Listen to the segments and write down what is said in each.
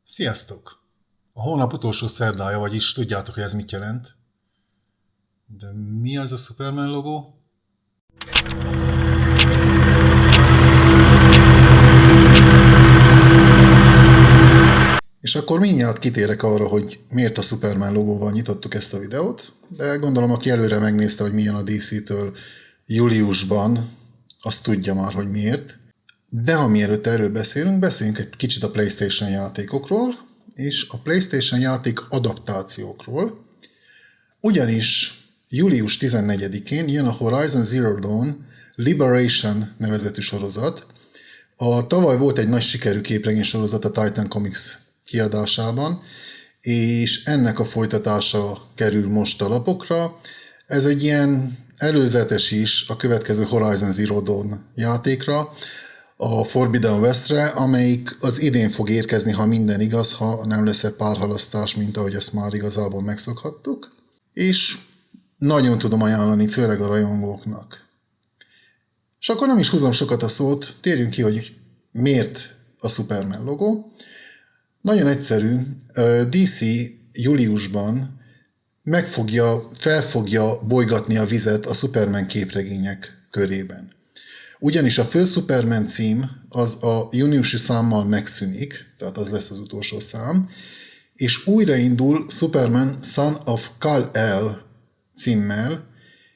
Sziasztok! A hónap utolsó szerdája, vagyis tudjátok, hogy ez mit jelent. De mi az a Superman logó? És akkor mindjárt kitérek arra, hogy miért a Superman logóval nyitottuk ezt a videót, de gondolom, aki előre megnézte, hogy milyen a DC-től júliusban, azt tudja már, hogy miért. De ha mielőtt erről beszéljünk egy kicsit a PlayStation játékokról, és a PlayStation játék adaptációkról, ugyanis július 14-én jön a Horizon Zero Dawn Liberation nevezetű sorozat. Tavaly volt egy nagy sikerű képregény sorozat a Titan Comics kiadásában, és ennek a folytatása kerül most a lapokra. Ez egy ilyen előzetes is a következő Horizon Zero Dawn játékra, a Forbidden Westre, amelyik az idén fog érkezni, ha minden igaz, ha nem lesz egy párhalasztás, mint ahogy ezt már igazából megszokhattuk. És nagyon tudom ajánlani, főleg a rajongóknak. És akkor nem is húzom sokat a szót, térjünk ki, hogy miért a Superman logó. Nagyon egyszerű, DC júliusban fel fogja bolygatni a vizet a Superman képregények körében. Ugyanis a fő Superman cím az a júniusi számmal megszűnik, tehát az lesz az utolsó szám, és újraindul Superman Son of Kal-El címmel,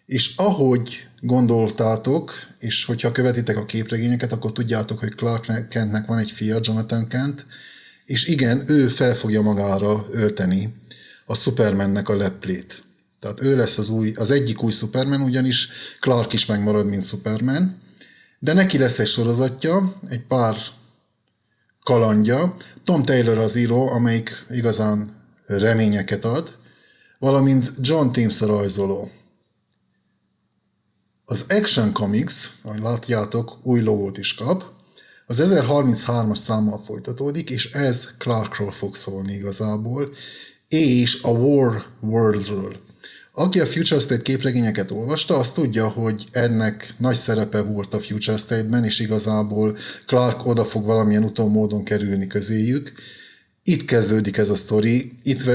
és ahogy gondoltátok, és hogyha követitek a képregényeket, akkor tudjátok, hogy Clark Kentnek van egy fia, Jonathan Kent, és igen, ő fel fogja magára ölteni a Supermannek a leplét. Tehát ő lesz az egyik új Superman, ugyanis Clark is megmarad, mint Superman, de neki lesz egy sorozatja, egy pár kalandja, Tom Taylor az író, amelyik igazán reményeket ad, valamint John Timms a rajzoló. Az Action Comics, ahogy látjátok, új logót is kap, az 1033-as számmal folytatódik, és ez Clarkról fog szólni igazából, és a War Worldről. Aki a Future State képregényeket olvasta, az tudja, hogy ennek nagy szerepe volt a Future State-ben, és igazából Clark oda fog valamilyen úton módon kerülni közéjük. Itt kezdődik ez a sztori,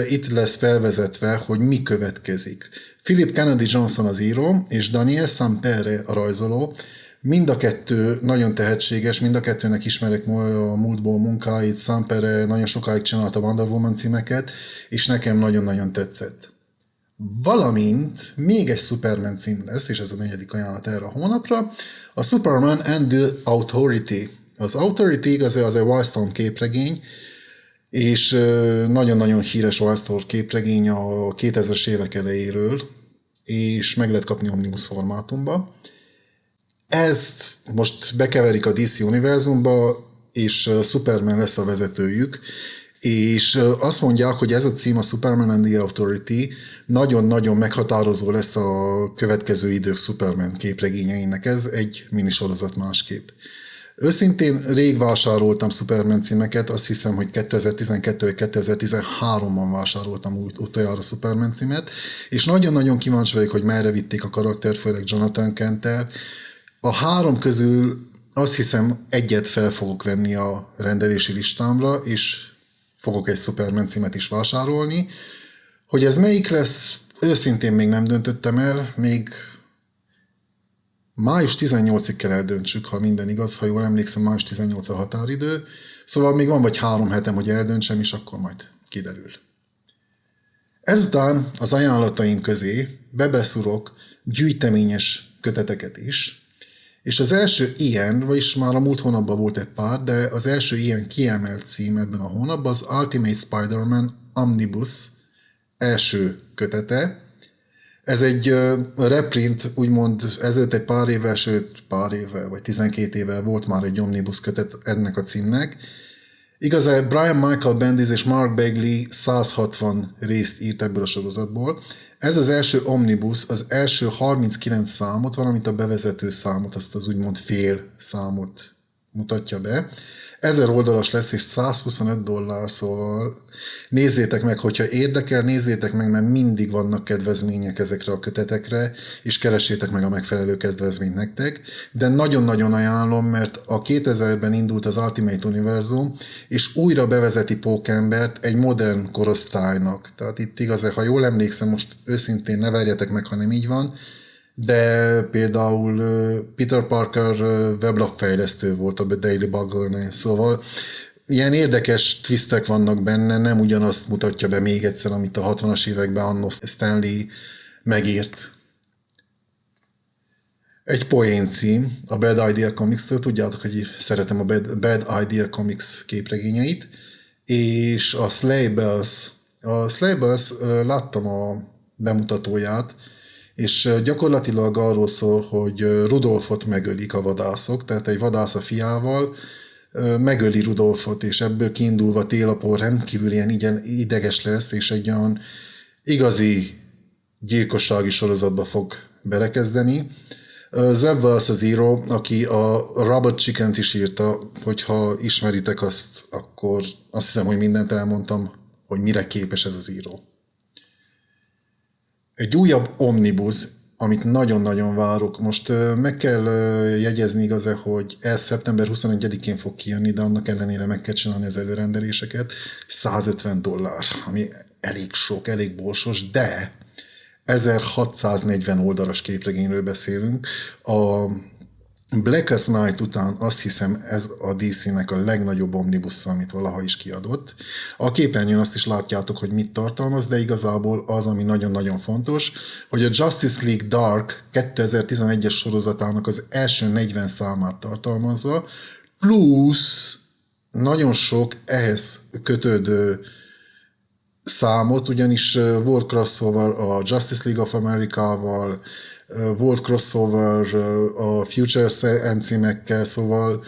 itt lesz felvezetve, hogy mi következik. Philip Kennedy Johnson az író, és Daniel Sampere a rajzoló. Mind a kettő nagyon tehetséges, mind a kettőnek ismerek a múltból munkáit. Sampere nagyon sokáig csinálta Wonder Woman címeket, és nekem nagyon-nagyon tetszett. Valamint még egy Superman cím lesz, és ez a 4. ajánlat erre a hónapra, a Superman and the Authority. Az Authority az egy Wildstorm képregény, és nagyon-nagyon híres Wildstorm képregény a 2000-es évek elejéről, és meg lehet kapni Omnibus formátumba. Ezt most bekeverik a DC univerzumba, és Superman lesz a vezetőjük, és azt mondják, hogy ez a cím, a Superman and the Authority nagyon-nagyon meghatározó lesz a következő idők Superman képregényeinek. Ez egy minisorozat másképp. Őszintén rég vásároltam Superman címeket, azt hiszem, hogy 2012 vagy 2013-ban vásároltam utoljára Superman címet, és nagyon-nagyon kíváncsi vagyok, hogy merre vitték a karakter, főleg Jonathan Kent-tel. A 3 közül azt hiszem egyet fel fogok venni a rendelési listámra, és fogok egy Superman címet is vásárolni. Hogy ez melyik lesz, őszintén még nem döntöttem el, még május 18-ig kell eldöntsük, ha minden igaz, ha jól emlékszem, május 18 a határidő, szóval még van vagy 3 hetem, hogy eldöntsem, és akkor majd kiderül. Ezután az ajánlataim közé bebeszurok gyűjteményes köteteket is, és az első ilyen, vagyis már a múlt hónapban volt egy pár, de az első ilyen kiemelt cím ebben a hónapban az Ultimate Spider-Man Omnibus első kötete. Ez egy reprint, úgymond ezelőtt egy pár évvel, sőt pár évvel, vagy 12 évvel volt már egy Omnibus kötet ennek a címnek. Igazán Brian Michael Bendis és Mark Bagley 160 részt írt ebből a sorozatból. Ez az első Omnibus, az első 39 számot, valamint a bevezető számot, azt az úgymond fél számot mutatja be. 1000 oldalas lesz, és $125, szóval nézzétek meg, hogyha érdekel, nézzétek meg, mert mindig vannak kedvezmények ezekre a kötetekre, és keressétek meg a megfelelő kedvezményt nektek, de nagyon-nagyon ajánlom, mert a 2000-ben indult az Ultimate Univerzum, és újra bevezeti Pókembert egy modern korosztálynak. Tehát itt igaz, ha jól emlékszem, most őszintén ne verjetek meg, ha nem így van, de például Peter Parker weblapfejlesztő volt a Daily Bugle-nél, szóval ilyen érdekes twistek vannak benne, nem ugyanazt mutatja be még egyszer, amit a 60-as években anno Stanley megírt. Egy poéncím a Bad Idea Comics-től, tudjátok, hogy szeretem a Bad Idea Comics képregényeit, és a Slaybells, láttam a bemutatóját, és gyakorlatilag arról szól, hogy Rudolfot megölik a vadászok, tehát egy vadász a fiával megöli Rudolfot, és ebből kiindulva Télapó rendkívül ilyen ideges lesz, és egy olyan igazi gyilkossági sorozatba fog belekezdeni. Zeb Wells az író, aki a Robot Chicken-t is írta, hogyha ismeritek azt, akkor azt hiszem, hogy mindent elmondtam, hogy mire képes ez az író. Egy újabb omnibus, amit nagyon-nagyon várok. Most meg kell jegyezni igaz, hogy ez szeptember 21-én fog kijönni, de annak ellenére meg kell csinálni az előrendeléseket. $150, ami elég sok, elég borsos, de 1640 oldalas képregényről beszélünk. A Blackest Night után azt hiszem ez a DC-nek a legnagyobb omnibusza, amit valaha is kiadott. A képernyőn azt is látjátok, hogy mit tartalmaz, de igazából az, ami nagyon-nagyon fontos, hogy a Justice League Dark 2011-es sorozatának az első 40 számát tartalmazza, plusz nagyon sok ehhez kötődő számot, ugyanis volt crossover a Justice League of America-val, volt crossover a Future címekkel, szóval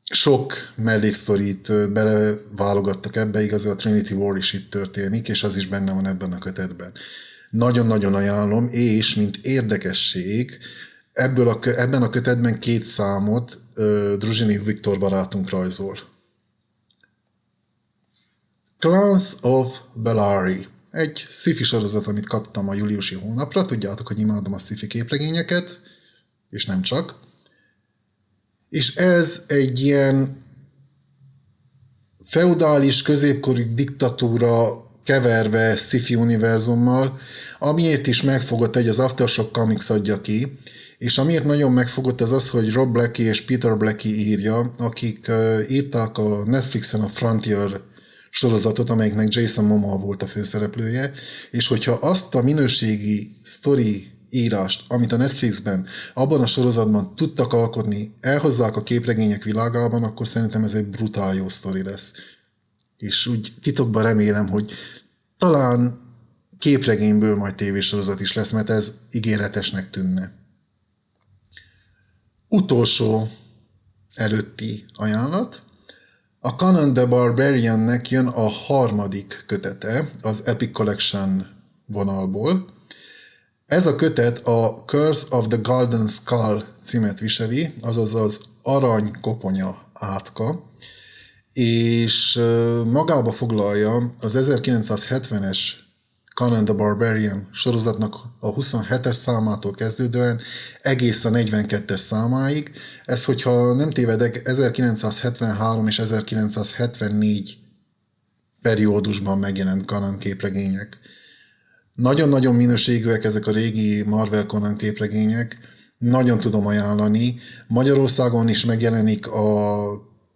sok melléksztorit beleválogattak ebbe, igaz, a Trinity War is itt történik, és az is benne van ebben a kötetben. Nagyon-nagyon ajánlom, és mint érdekesség, ebben a kötetben 2 számot Druzsiny Viktor barátunk rajzol. Clans of Bellari. Egy sci-fi sorozat, amit kaptam a júliusi hónapra. Tudjátok, hogy imádom a sci-fi képregényeket, és nem csak. És ez egy ilyen feudális, középkori diktatúra keverve sci-fi univerzummal, amiért is megfogott az Aftershock Comics adja ki, és amiért nagyon megfogott az az, hogy Rob Blackie és Peter Blackie írja, akik írták a Netflixen a Frontier sorozatot, amelyiknek Jason Momoa volt a főszereplője, és hogyha azt a minőségi sztori írást, amit a Netflixben, abban a sorozatban tudtak alkotni, elhozzák a képregények világában, akkor szerintem ez egy brutál jó sztori lesz. És úgy titokban remélem, hogy talán képregényből majd tévésorozat is lesz, mert ez ígéretesnek tűnne. Utolsó előtti ajánlat. A Conan the Barbariannek jön a 3. kötete az Epic Collection vonalból. Ez a kötet a Curse of the Golden Skull címet viseli, azaz az arany koponya átka, és magába foglalja az 1970-es Conan the Barbarian sorozatnak a 27-es számától kezdődően egész a 42-es számáig. Ez, hogyha nem tévedek, 1973 és 1974 periódusban megjelent Conan képregények. Nagyon-nagyon minőségűek ezek a régi Marvel Conan képregények, nagyon tudom ajánlani. Magyarországon is megjelenik a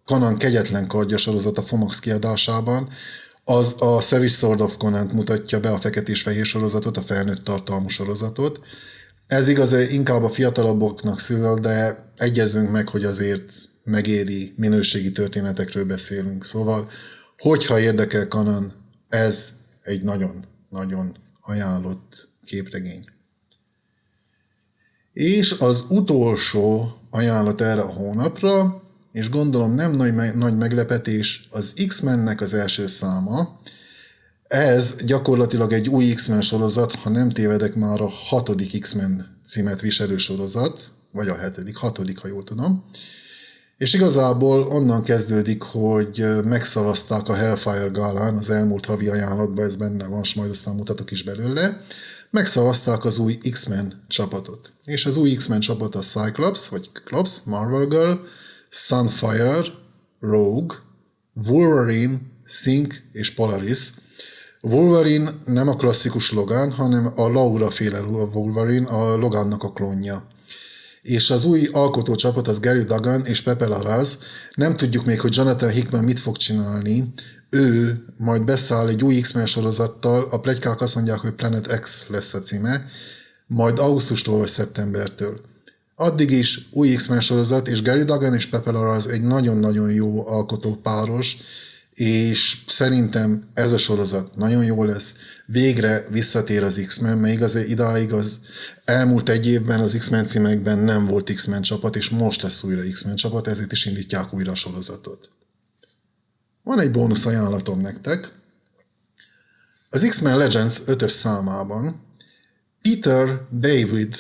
Conan kegyetlen kardja sorozat a Fomax kiadásában, az a Savage Sword of Conan-t mutatja be, a feketésfehér sorozatot, a felnőtt tartalmú sorozatot. Ez igaz, inkább a fiatalabboknak szül, de egyezzünk meg, hogy azért megéri, minőségi történetekről beszélünk. Szóval, hogyha érdekel Conan, ez egy nagyon-nagyon ajánlott képregény. És az utolsó ajánlat erre a hónapra, és gondolom nem nagy meglepetés, az X-Mennek az első száma. Ez gyakorlatilag egy új X-Men sorozat, ha nem tévedek, már a 6. X-Men címet viselő sorozat, vagy a 7., 6., ha jól tudom. És igazából onnan kezdődik, hogy megszavazták a Hellfire Gálán, az elmúlt havi ajánlatban ez benne van, és majd aztán mutatok is belőle, megszavazták az új X-Men csapatot. És az új X-Men csapat a Cyclops, vagy Cyclops, Marvel Girl, Sunfire, Rogue, Wolverine, Synch és Polaris. Wolverine nem a klasszikus Logan, hanem a Laura féle Wolverine, a Logannak a klónja. És az új alkotócsapat az Gary Duggan és Pepe Larraz. Nem tudjuk még, hogy Jonathan Hickman mit fog csinálni. Ő majd beszáll egy új X-Men sorozattal, a pletykák azt mondják, hogy Planet X lesz a címe, majd augusztustól vagy szeptembertől. Addig is új X-Men sorozat, és Gary Duggan és Pepe Larraz egy nagyon-nagyon jó alkotópáros, és szerintem ez a sorozat nagyon jó lesz. Végre visszatér az X-Men, mert idáig az elmúlt egy évben az X-Men címekben nem volt X-Men csapat, és most lesz újra X-Men csapat, ezért is indítják újra a sorozatot. Van egy bónusz ajánlatom nektek. Az X-Men Legends 5-ös számában Peter David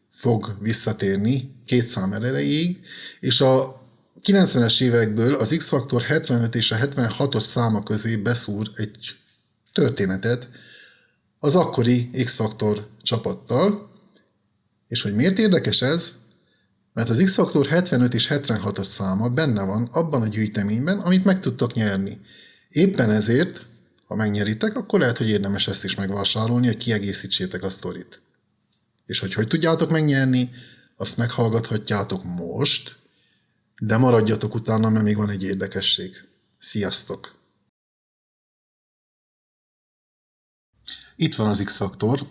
fog visszatérni 2 szám erejéig, és a 90-es évekből az X-Factor 75 és a 76-os száma közé beszúr egy történetet az akkori X-Factor csapattal. És hogy miért érdekes ez? Mert az X-Factor 75 és 76-os száma benne van abban a gyűjteményben, amit meg tudtok nyerni. Éppen ezért, ha megnyeritek, akkor lehet, hogy érdemes ezt is megvásárolni, hogy kiegészítsétek a sztorit. És hogy tudjátok megnyerni, azt meghallgathatjátok most, de maradjatok utána, mert még van egy érdekesség. Sziasztok! Itt van az X-Factor.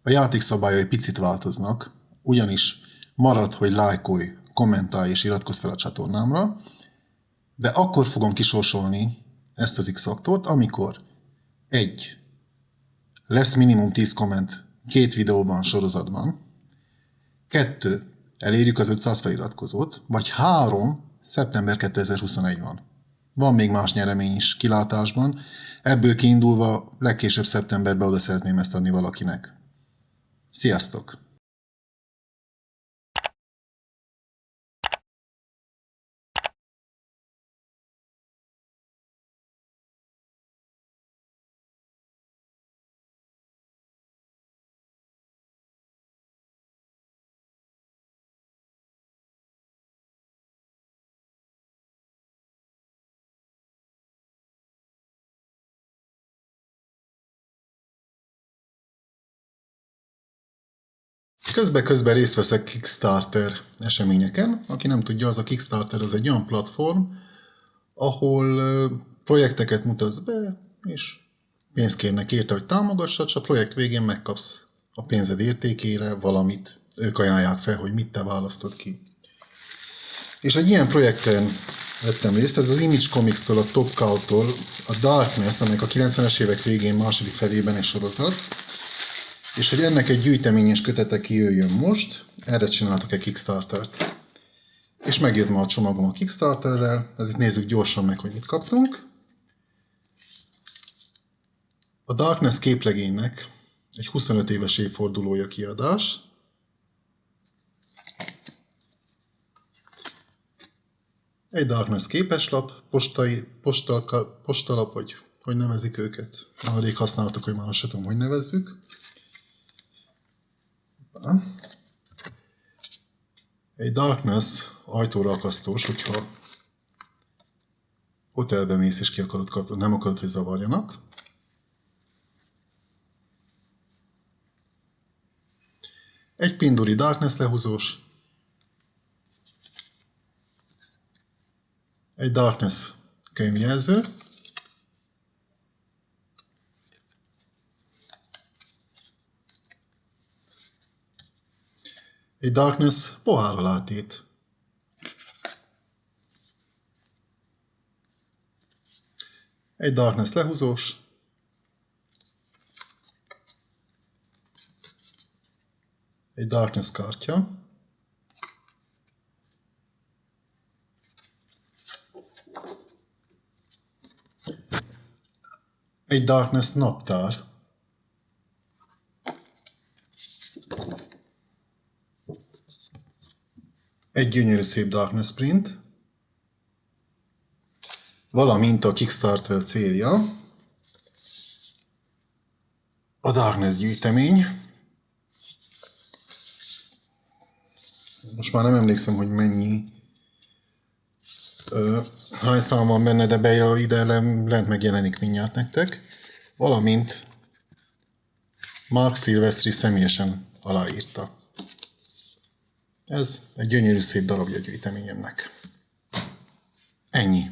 A játékszabályai picit változnak, ugyanis marad, hogy lájkolj, kommentálj és iratkozz fel a csatornámra, de akkor fogom kisorsolni ezt az X-Factort, amikor 1. Lesz minimum 10 komment 2 videóban, sorozatban, 2. Elérjük az 500 feliratkozót, vagy 3. Szeptember 2021 van. Van még más nyeremény is kilátásban, ebből kiindulva legkésőbb szeptemberben oda szeretném ezt adni valakinek. Sziasztok! Közben részt veszek Kickstarter eseményeken. Aki nem tudja, az a Kickstarter az egy olyan platform, ahol projekteket mutatsz be, és pénzt kérnek érte, hogy támogassad, és a projekt végén megkapsz a pénzed értékére valamit. Ők ajánlják fel, hogy mit te választod ki. És egy ilyen projekten vettem részt, ez az Image Comics-től, a Top Cow-tól, a Darkness, amelyik a 90-es évek végén második felében egy sorozat, és hogy ennek egy gyűjteményes kötete kijöjjön most, erre csináltak egy Kickstartert. És megjött ma a csomagom a Kickstarterrel, ezért nézzük gyorsan meg, hogy mit kaptunk. A Darkness képregénynek egy 25 éves évfordulója kiadás. Egy Darkness képeslap, postalap, vagy hogy nevezik őket. Már rég használtuk, hogy már azt sem tudom, hogy nevezzük. Egy Darkness ajtórakasztós, hogyha hotelbe mész és ki akarod kapni, nem akarod, hogy zavarjanak. Egy Pinduri Darkness lehúzós. Egy Darkness könyvjelző. Egy Darkness poháralátét. Egy Darkness lehúzós. Egy Darkness kártya. Egy Darkness naptár. Egy gyönyörű szép Darkness print. valamint a Kickstarter célja, a Darkness gyűjtemény. Most már nem emlékszem, hogy mennyi hány szám van benne, de ide lent megjelenik mindjárt nektek. Valamint Mark Silvestri személyesen aláírta. Ez egy gyönyörű szép darabja gyűjteményemnek. Ennyi.